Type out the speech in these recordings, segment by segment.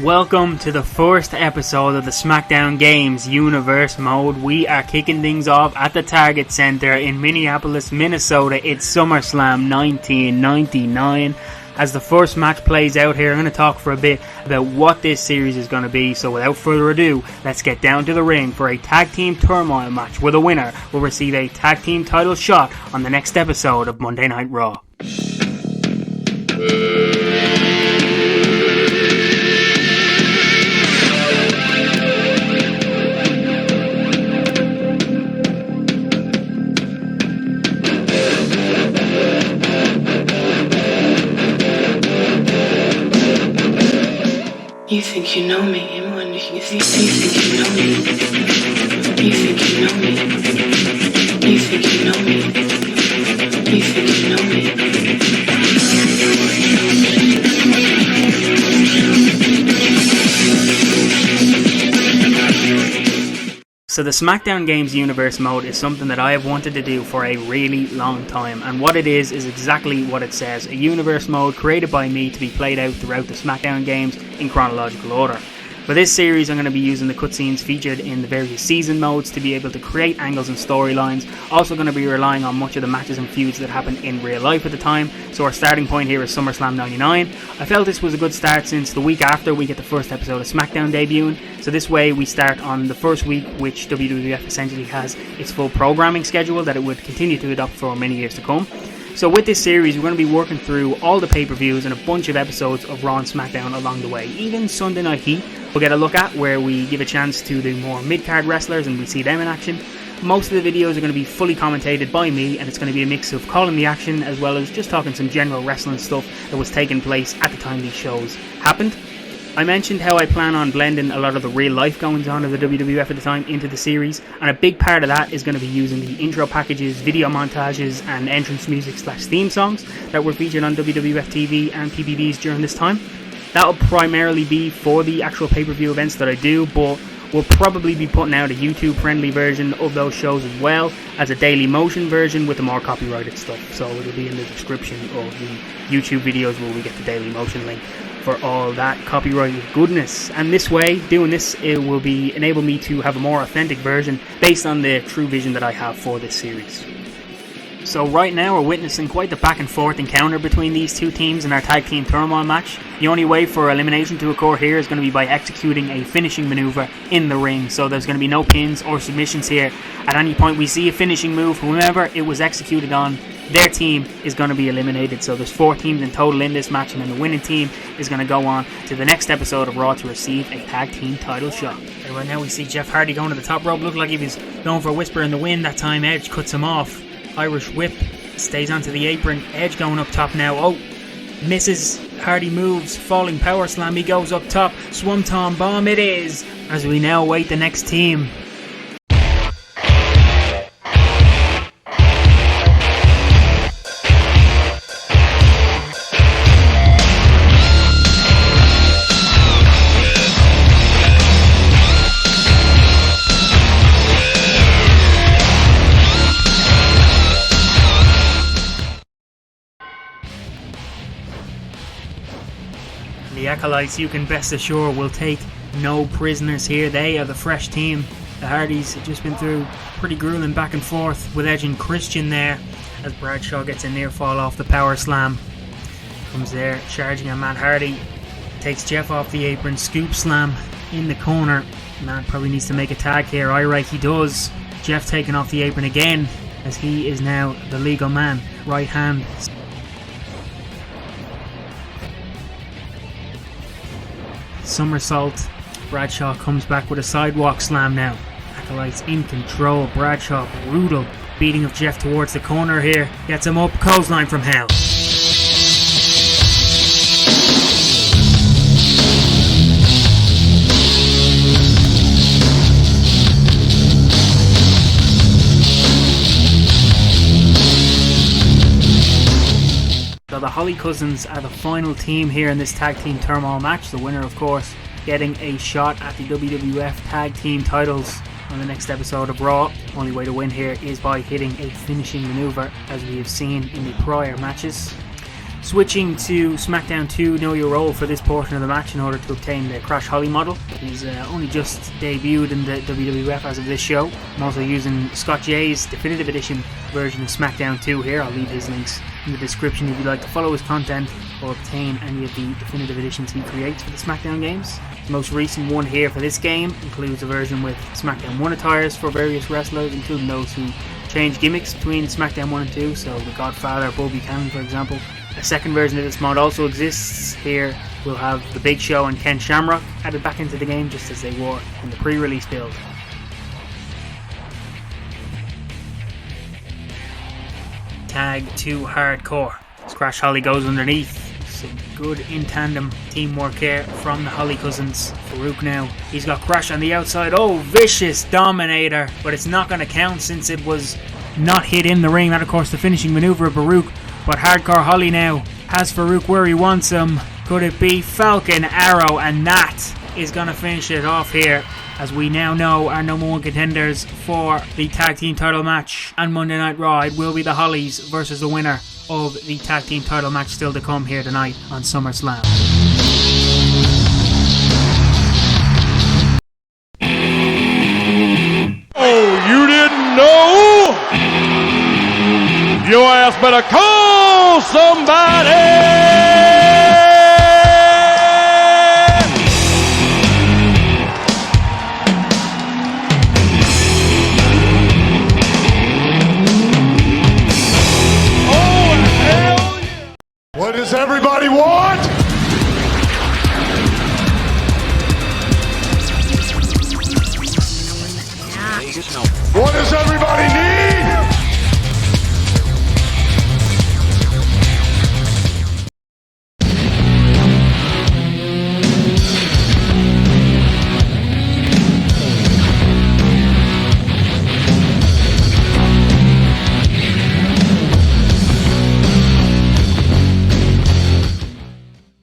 Welcome to the first episode of the Smackdown Games Universe Mode. We are kicking things off at the Target Center in Minneapolis, Minnesota. It's Summerslam 1999. As the first match plays out here, I'm going to talk for a bit about what this series is going to be. So without further ado, let's get down to the ring for a Tag Team Turmoil match where the winner will receive a Tag Team title shot on the next episode of Monday Night Raw. You think you know me, I'm wondering if you think you know me. You think you know me. You think you know me. You think you know me. So the Smackdown Games Universe mode is something that I have wanted to do for a really long time, and what it is exactly what it says, a universe mode created by me to be played out throughout the Smackdown games in chronological order. For this series I'm going to be using the cutscenes featured in the various season modes to be able to create angles and storylines, also going to be relying on much of the matches and feuds that happened in real life at the time, so our starting point here is SummerSlam 99. I felt this was a good start since the week after we get the first episode of SmackDown debuting, so this way we start on the first week which WWF essentially has its full programming schedule that it would continue to adopt for many years to come. So with this series, we're going to be working through all the pay-per-views and a bunch of episodes of Raw and SmackDown along the way. Even Sunday Night Heat we'll get a look at, where we give a chance to the more mid-card wrestlers and we see them in action. Most of the videos are going to be fully commentated by me, and it's going to be a mix of calling the action as well as just talking some general wrestling stuff that was taking place at the time these shows happened. I mentioned how I plan on blending a lot of the real life goings on of the WWF at the time into the series, and a big part of that is going to be using the intro packages, video montages and entrance music / theme songs that were featured on WWF TV and PPVs during this time. That'll primarily be for the actual pay-per-view events that I do, but we'll probably be putting out a YouTube friendly version of those shows as well as a Daily Motion version with the more copyrighted stuff, so it'll be in the description of the YouTube videos where we get the Daily Motion link for all that copyrighted goodness. And this way, doing this, it will enable me to have a more authentic version based on the true vision that I have for this series. So right now we're witnessing quite the back and forth encounter between these two teams in our Tag Team Turmoil match. The only way for elimination to occur here is going to be by executing a finishing maneuver in the ring. So there's going to be no pins or submissions here. At any point we see a finishing move, whomever it was executed on, their team is going to be eliminated. So there's 4 teams in total in this match, and then the winning team is going to go on to the next episode of Raw to receive a tag team title shot. And right now we see Jeff Hardy going to the top rope. Looked like he was going for a whisper in the wind. That time Edge cuts him off. Irish whip, stays onto the apron. Edge going up top now. Oh, misses. Hardy moves, falling power slam. He goes up top. Swanton bomb it is, as we now await the next team. The Acolytes, you can best assure, will take no prisoners here. They are the fresh team. The Hardys have just been through pretty grueling back and forth with Edge and Christian there, as Bradshaw gets a near fall off the power slam. Comes there, charging on Matt Hardy. Takes Jeff off the apron, scoop slam in the corner. Matt probably needs to make a tag here. Ivory, he does. Jeff taking off the apron again, as he is now the legal man. Right hand. Somersault. Bradshaw comes back with a sidewalk slam now. Acolytes in control. Bradshaw brutal beating of Jeff towards the corner here. Gets him up. Clothesline from hell. So the Holly Cousins are the final team here in this Tag Team Turmoil match. The winner, of course, getting a shot at the WWF Tag Team titles on the next episode of Raw. Only way to win here is by hitting a finishing maneuver, as we have seen in the prior matches. Switching to SmackDown 2 Know Your Role for this portion of the match in order to obtain the Crash Holly model. He's only just debuted in the WWF as of this show. I'm also using Scott J's Definitive Edition version of SmackDown 2 here. I'll leave his links in the description if you'd like to follow his content or obtain any of the definitive editions he creates for the SmackDown games. The most recent one here for this game includes a version with SmackDown 1 attires for various wrestlers, including those who change gimmicks between SmackDown 1 and 2, so The Godfather, Bull Buchanan for example. A second version of this mod also exists. Here we'll have The Big Show and Ken Shamrock added back into the game just as they were in the pre-release build. Tag 2 Hardcore. As Crash Holly goes underneath. Some good in-tandem teamwork here from the Holly cousins. Farouk now. He's got Crash on the outside. Oh, vicious Dominator. But it's not going to count since it was not hit in the ring. That, of course, the finishing maneuver of Farouk. But Hardcore Holly now has Farouk where he wants him. Could it be Falcon Arrow? And that is going to finish it off here, as we now know our number one contenders for the tag team title match and Monday Night Raw. It will be the Hollies versus the winner of the tag team title match still to come here tonight on SummerSlam. Oh, you didn't know? Your ass better call somebody! What does everybody want? What does everybody need?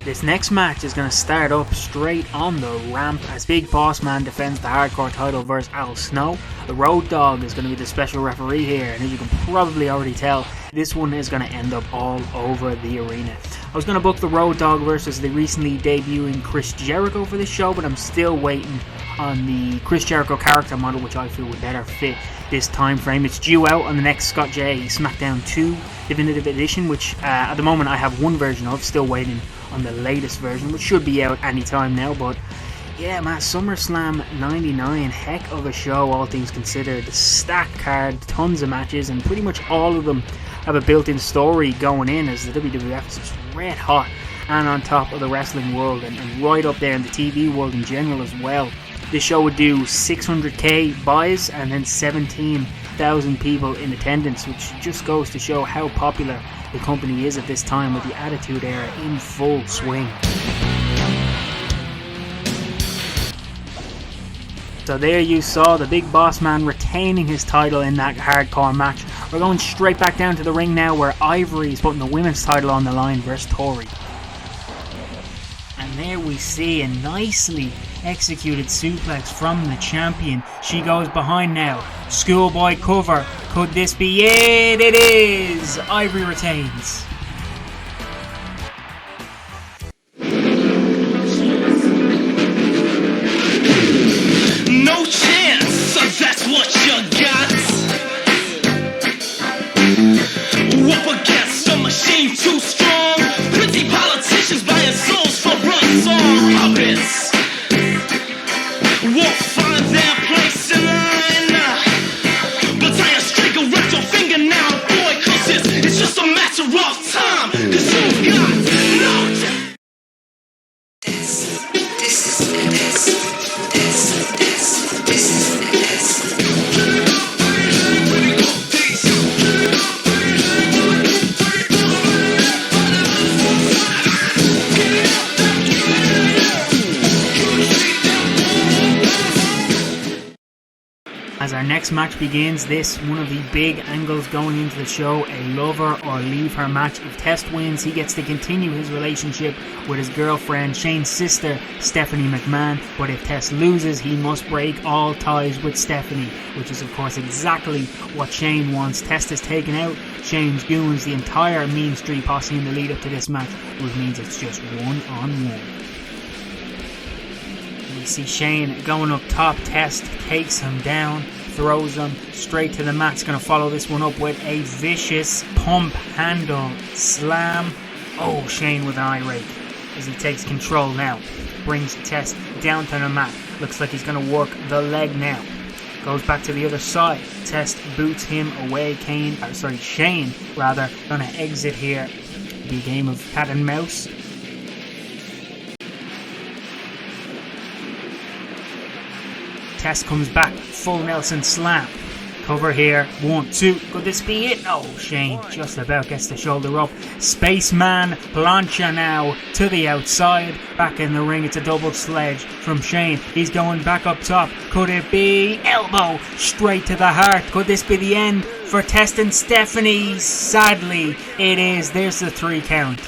This next match is going to start up straight on the ramp as Big Boss Man defends the Hardcore title versus Al Snow. The Road Dogg is going to be the special referee here, and as you can probably already tell, this one is going to end up all over the arena. I was going to book the Road Dogg versus the recently debuting Chris Jericho for this show, but I'm still waiting on the Chris Jericho character model, which I feel would better fit this time frame. It's due out on the next Scott J SmackDown 2 Definitive Edition, which at the moment I have one version of, still waiting on the latest version, which should be out anytime now. But yeah, man, SummerSlam 99, heck of a show all things considered. Stacked card, tons of matches, and pretty much all of them have a built-in story going in, as the WWF is just red hot and on top of the wrestling world and right up there in the TV world in general as well. This show would do 600k buys and then 17,000 people in attendance, which just goes to show how popular the company is at this time, with the Attitude Era in full swing. So there you saw the Big Boss Man retaining his title in that hardcore match. We're going straight back down to the ring now, where Ivory is putting the women's title on the line versus Tori. And there we see a nicely executed suplex from the champion. She goes behind now. Schoolboy cover. Could this be it? It is! Ivory retains. No chance, so that's what you got. Up against a machine too strong. Pretty politicians buying souls for run song puppets. Won't find their place in line. But I am straight, go rip your finger now, boy, cause it's just a matter of time. As our next match begins, this one of the big angles going into the show, a love her or leave her match. If Test wins, he gets to continue his relationship with his girlfriend, Shane's sister, Stephanie McMahon. But if Test loses, he must break all ties with Stephanie, which is of course exactly what Shane wants. Test has taken out Shane's goons, the entire Mean Street Posse in the lead up to this match, which means it's just one-on-one. We see Shane going up top. Test takes him down, throws him straight to the mat. He's going to follow this one up with a vicious pump handle slam. Oh, Shane with an eye rake as he takes control now. Brings Test down to the mat. Looks like he's going to work the leg now. Goes back to the other side. Test boots him away. Shane going to exit here. Be a game of cat and mouse. Test comes back, full Nelson slam. Cover here, 1, 2, could this be it? No, Shane just about gets the shoulder up. Spaceman Plancha now to the outside. Back in the ring, it's a double sledge from Shane. He's going back up top. Could it be? Elbow straight to the heart. Could this be the end for Test and Stephanie? Sadly, it is. There's the 3 count.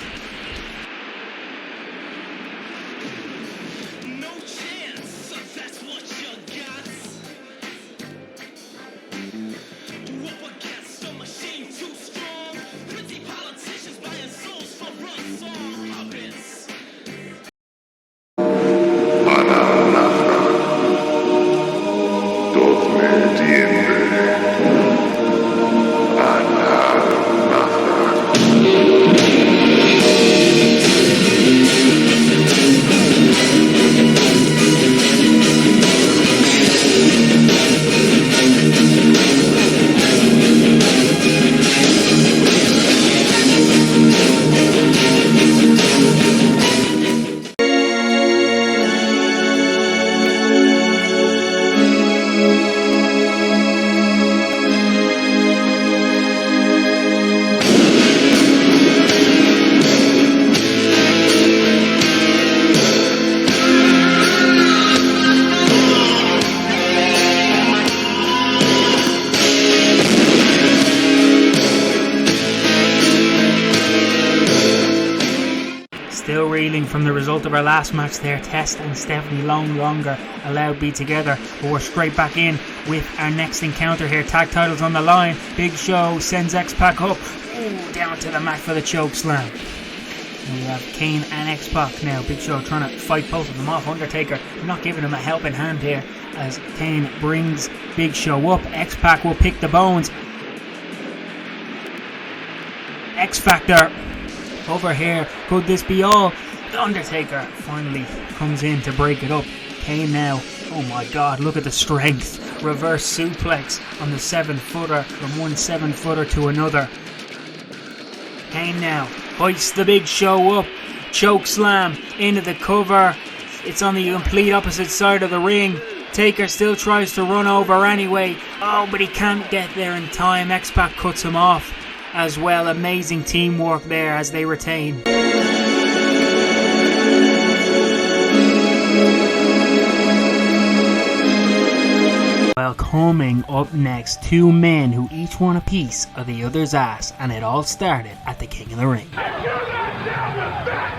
Still reeling from the result of our last match there. Test and Stephanie longer allowed be together, but we're straight back in with our next encounter here. Tag titles on the line. Big Show sends X-Pac up. Ooh, down to the mat for the choke slam. And we have Kane and X-Pac now. Big Show trying to fight both of them off. Undertaker not giving him a helping hand here as Kane brings Big Show up. X-Pac will pick the bones. X-Factor over here. Could this be all? The Undertaker finally comes in to break it up. Kane now. Oh my god, look at the strength. Reverse suplex on the 7-footer from one 7-footer to another. Kane now hoists the Big Show up. Choke slam into the cover. It's on the complete opposite side of the ring. Taker still tries to run over anyway. Oh, but he can't get there in time. X-Pac cuts him off as well. Amazing teamwork there as they retain. Well, coming up next, 2 men who each want a piece of the other's ass, and it all started at the King of the Ring.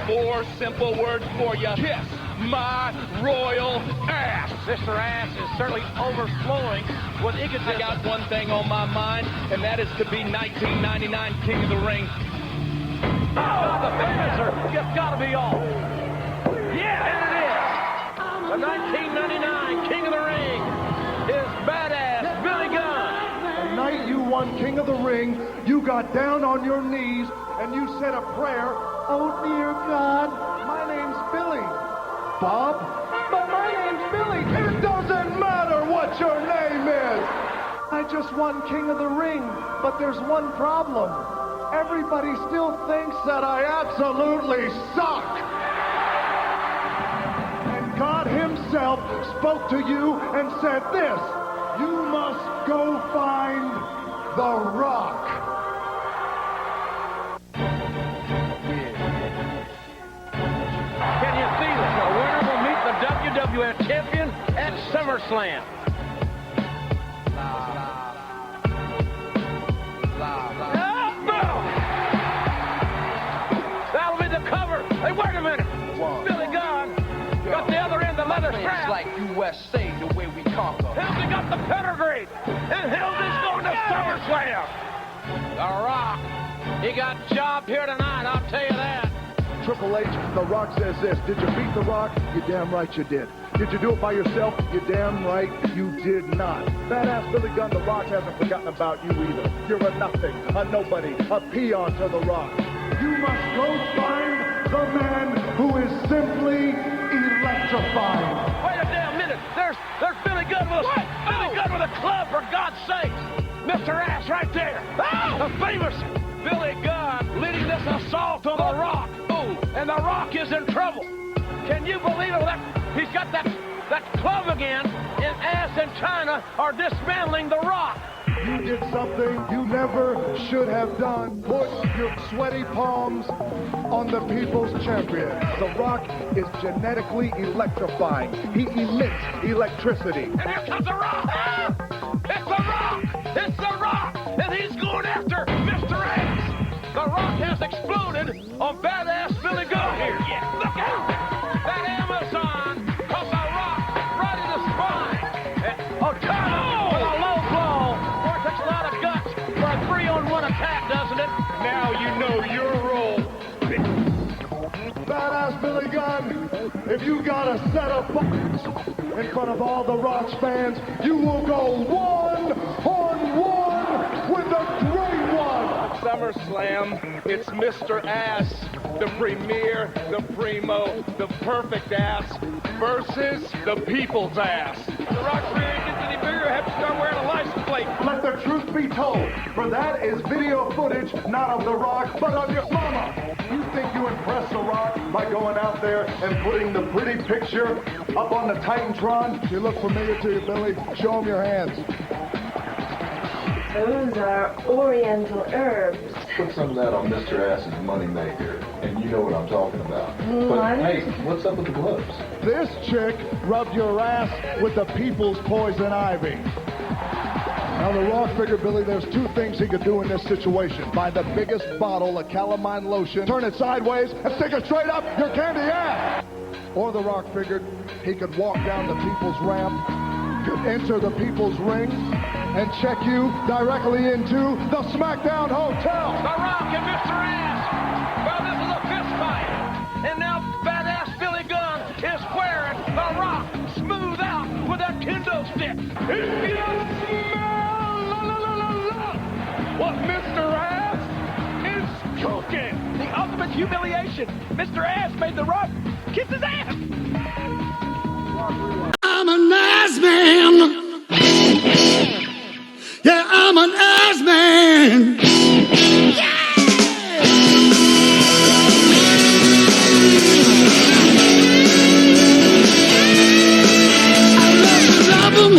4 simple words for you. Kiss my royal ass. Mr. Ass is certainly overflowing with egotism. I got one thing on my mind, and that is to be 1999 King of the Ring. Oh, the answer. It's got to be all. Yeah, and it is. The 1999 King of the Ring is badass Billy Gunn. The night you won King of the Ring, you got down on your knees and you said a prayer. Oh dear God, my name's Billy. Bob? But my name's Billy. It doesn't matter what your name is. I just won King of the Ring, but there's one problem. Everybody still thinks that I absolutely suck. And God himself spoke to you and said this: you must go find The Rock. Can you see this? The winner will meet the WWF champion at Summerslam. That'll be the cover. Hey, wait a minute. Billy Gunn got the other end of the leather strap. Like USA, the way we conquer. Hildy got the pedigree. And Hildy's going to Summerslam. The Rock. He got jobbed here tonight, I'll tell you that. Triple H, The Rock says this. Did you beat The Rock? You damn right you did. Did you do it by yourself? You damn right you did not. Badass Billy Gunn, The Rock hasn't forgotten about you either. You're a nothing, a nobody, a peon to The Rock. You must go find the man who is simply electrifying. Wait a damn minute. There's Billy Gunn with a club, for God's sake. Mr. Ass right there. The famous Billy Gunn leading this assault on The Rock. And The Rock is in trouble. Can you believe it? He's got that club again, and Ass and China are dismantling The Rock. You did something you never should have done. Put your sweaty palms on the people's champion. The Rock is genetically electrifying. He emits electricity. And here comes The Rock! It's The Rock! It's The Rock! And he's going after Mr. Ass! The Rock has exploded on badass Billy Gunn here. Yeah. Look out! That Amazon caught The Rock right in the spine. And Turner with a low blow. Boy, it takes a lot of guts for a 3-on-1 attack, doesn't it? Now you know your role. Badass Billy Gunn, if you got a set of buttons in front of all the Rock's fans, you will go 1-on-1 with the Great One. SummerSlam, it's Mr. Ass, the premier, the primo, the perfect ass versus the people's ass. The Rock's ready to get any bigger, have to start wearing a license plate. Let the truth be told, for that is video footage, not of The Rock, but of your mama. You think you impress The Rock by going out there and putting the pretty picture up on the Titantron? You look familiar to you, Billy. Show them your hands. Those are oriental herbs. Put some of that on Mr. Ass's moneymaker, and you know what I'm talking about. But hey, what's up with the gloves? This chick rubbed your ass with the people's poison ivy. Now, The Rock figured, Billy, there's two things he could do in this situation. Buy the biggest bottle of calamine lotion, turn it sideways, and stick it straight up your candy ass. Or The Rock figured he could walk down the people's ramp, could enter the people's ring, and check you directly into the Smackdown Hotel. The Rock and Mr. Ass. Well, this is a fist fight. And now badass Billy Gunn is wearing The Rock smooth out with that kendo stick. If you smell what Mr. Ass is cooking. The ultimate humiliation. Mr. Ass made The Rock kiss his ass. I'm a nice man. Yeah, I'm an ass man. Yeah! I love to love 'em.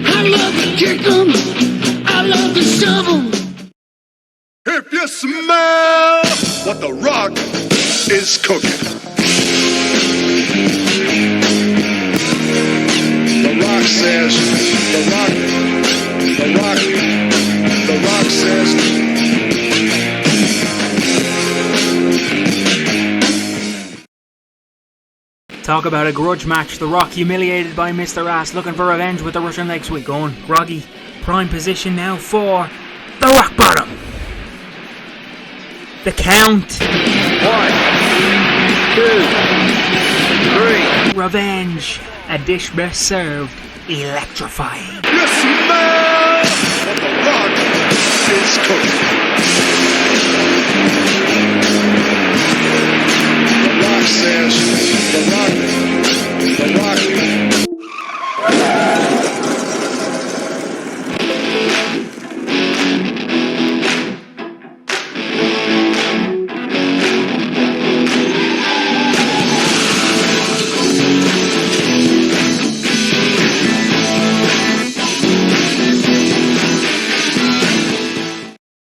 I love to kick 'em. I love to shove 'em. If you smell what The Rock is cooking. The Rock says, The Rock says. Talk about a grudge match. The Rock humiliated by Mr. Ass, looking for revenge with the Russian leg sweep going. Groggy. Prime position now for the Rock Bottom. The count. 1, 2, 3. Revenge. A dish best served. Electrifying. You smell what The Rock is cooking. The Rock says, The Rock.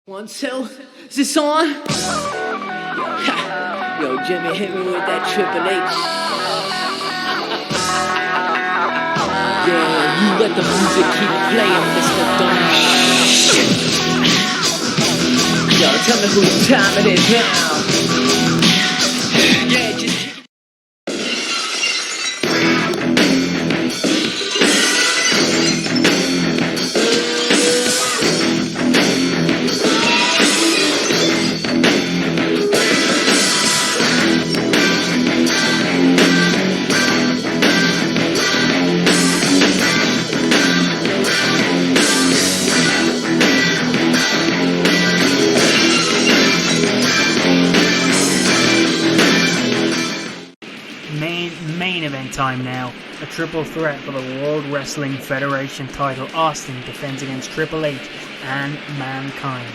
One, two, is this on? Yo, Jimmy hit me with that Triple H. Yeah. You let the music keep playing, Mr. Gunn. Yo, tell me whose time it is now. Yeah, just main event time now. A triple threat for the World Wrestling Federation title. Austin defends against Triple H and Mankind.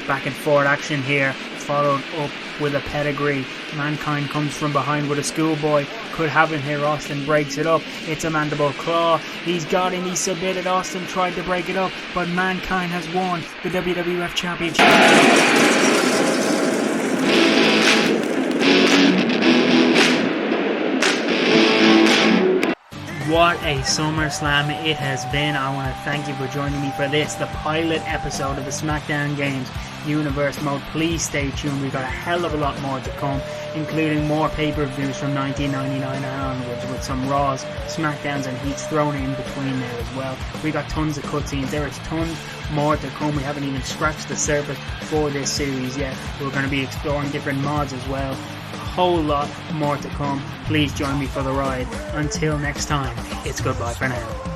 Back and forth action here, followed up with a pedigree. Mankind comes from behind with a schoolboy. Could have him here. Austin breaks it up. It's a mandible claw. He's got him. He's submitted. Austin tried to break it up, but Mankind has won the WWF Championship. What a SummerSlam it has been. I want to thank you for joining me for this, the pilot episode of the Smackdown Games Universe Mode. Please stay tuned. We've got a hell of a lot more to come, including more pay-per-views from 1999 and onwards, with some Raws, Smackdowns and Heats thrown in between there as well. We got tons of cutscenes. There is tons more to come. We haven't even scratched the surface for this series yet. We're going to be exploring different mods as well. Whole lot more to come. Please join me for the ride. Until next time, it's goodbye for now.